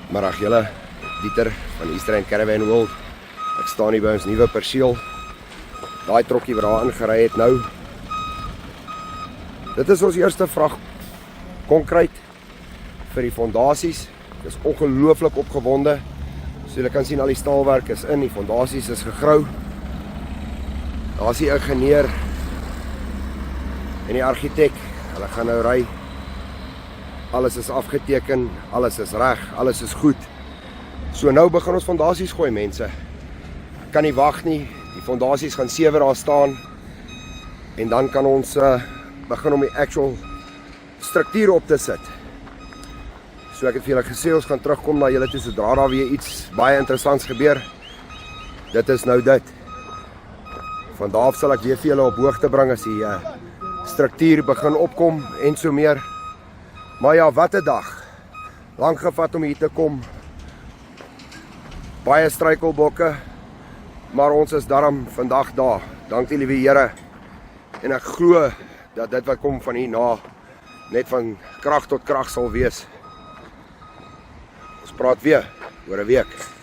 Middag julle, Dieter van Easter End Caravan World. Ek staan hier by ons nuwe perseel. Daai trokkie wat daar ingery het nou. Dit is ons eerste vrag konkreet vir die fondasies. Ek is ongelooflik opgewonde. So julle kan sien al die staalwerk is in, die fondasies is gegrou. Daar is die ingenieur en die argitek. Hulle gaan nou ry. Alles is afgeteken, alles is reg, alles is goed. So nou begin ons fondasies gooi, mense. Ek kan nie wag nie. Die fondasies gaan 7 daar staan. En dan kan ons begin om die actual struktuur op te sit. So ek het vir julle gesê, ons gaan terugkom na julle toe sodra daar weer iets baie interessants gebeur. Dit is nou dit. Van daar af sal ek weer vir julle op hoogte bring as die struktuur begin opkom en so meer. Maar ja, wat 'n dag. Lang gevat om hier te kom. Baie struikelblokke. Maar ons is darm vandag daar. Dank die liewe Here. En ek glo dat dit wat kom van hier na net van krag tot krag sal wees. Ons praat weer oor 'n week.